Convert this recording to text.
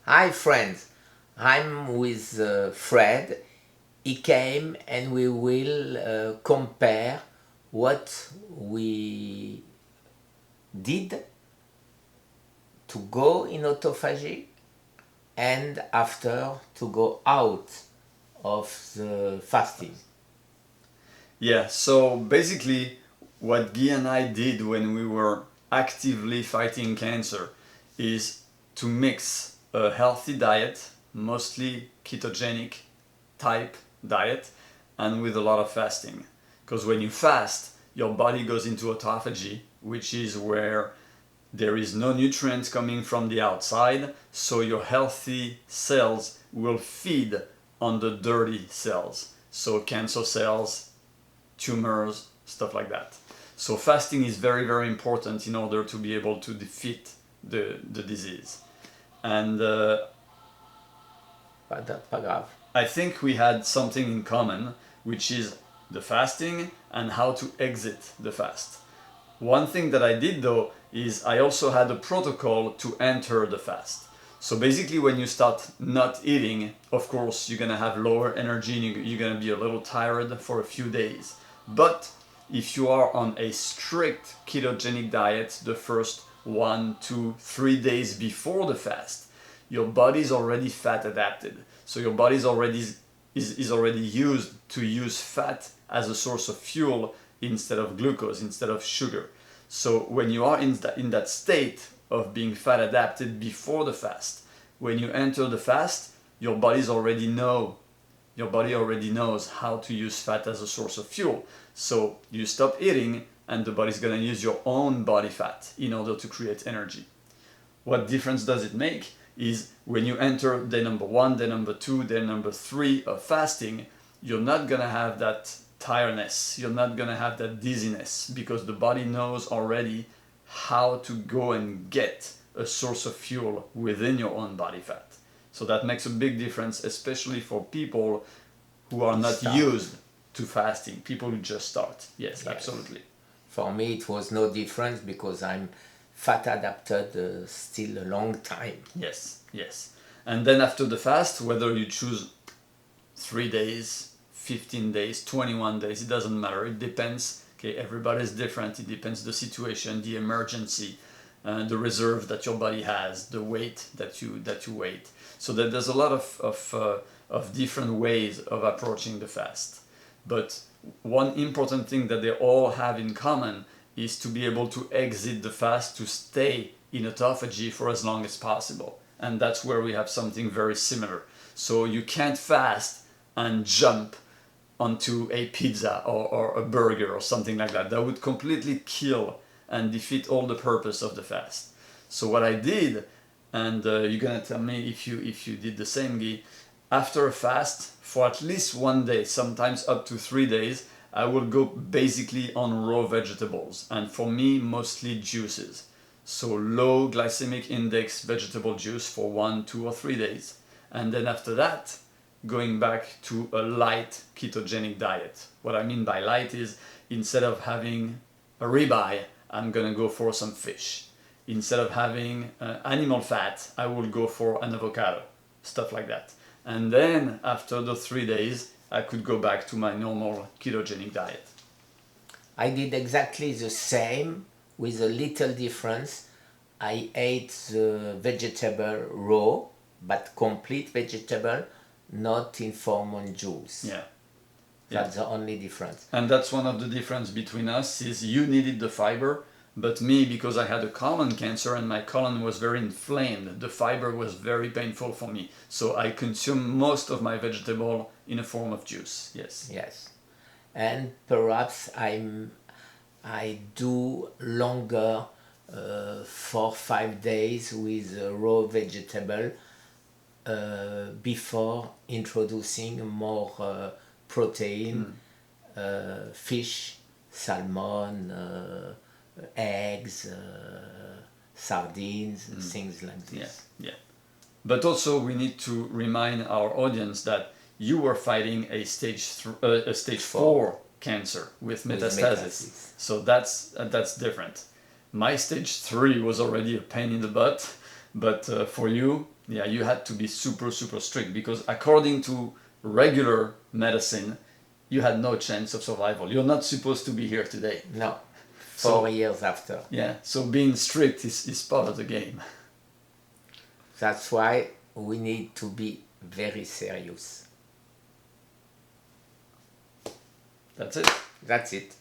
Hi friends, I'm with Fred. He came and we will compare what we did to go in autophagy and after to go out of the fasting. Yeah, so basically, what Guy and I did when we were actively fighting cancer is to mix a healthy diet, mostly ketogenic type diet, and with a lot of fasting. Because when you fast, your body goes into autophagy, which is where there is no nutrients coming from the outside, so your healthy cells will feed on the dirty cells. So cancer cells, tumors, stuff like that. So fasting is very, very important in order to be able to defeat the disease. And Pas grave. I think we had something in common, which is the fasting and how to exit the fast. One thing that I did though is I also had a protocol to enter the fast. So basically, when you start not eating, of course, you're gonna have lower energy and you're gonna be a little tired for a few days. But if you are on a strict ketogenic diet the first 1, 2, 3 days before the fast, your body's already fat adapted. So your body's already is already used to use fat as a source of fuel instead of glucose, instead of sugar. So when you are in that state of being fat adapted before the fast, when you enter the fast, your body already knows how to use fat as a source of fuel. So you stop eating and the body's gonna use your own body fat in order to create energy. What difference does it make is when you enter day number 1, day number 2, day number 3 of fasting, you're not gonna have that tiredness, you're not gonna have that dizziness, because the body knows already how to go and get a source of fuel within your own body fat. So that makes a big difference, especially for people who are not used to fasting, people who just start. Yes, absolutely. For me, it was no difference because I'm fat adapted still a long time. Yes, yes. And then after the fast, whether you choose 3 days, 15 days, 21 days, it doesn't matter. It depends. Okay, everybody's different. It depends the situation, the emergency, the reserve that your body has, the weight that you weight. So that there's a lot of different ways of approaching the fast. But one important thing that they all have in common is to be able to exit the fast, to stay in autophagy for as long as possible. And that's where we have something very similar. So you can't fast and jump onto a pizza or a burger or something like that. That would completely kill and defeat all the purpose of the fast. So what I did, and you're gonna tell me if you did the same, Guy, after a fast for at least 1 day, sometimes up to 3 days, I will go basically on raw vegetables, and for me mostly juices. So low glycemic index vegetable juice for 1, 2 or 3 days, and then after that going back to a light ketogenic diet. What I mean by light is, instead of having a ribeye, I'm gonna go for some fish. Instead of having animal fat, I will go for an avocado, stuff like that. And then after the 3 days, I could go back to my normal ketogenic diet. I did exactly the same with a little difference. I ate the vegetable raw, but complete vegetable, not in form on juice. Yeah. That's the only difference. And that's one of the difference between us, is you needed the fiber, but me, because I had a colon cancer and my colon was very inflamed, the fiber was very painful for me. So I consume most of my vegetable in a form of juice. Yes. Yes. And perhaps I do longer 4-5 days with raw vegetable before introducing more protein, fish, salmon, eggs, sardines, things like this. Yeah, yeah. But also we need to remind our audience that you were fighting a stage 4 cancer with metastasis. So that's different. My stage 3 was already a pain in the butt, but for you Yeah, you had to be super, super strict because according to regular medicine, you had no chance of survival. You're not supposed to be here today. No, So- 4 years after. Yeah, so being strict is part of the game. That's why we need to be very serious. That's it. That's it.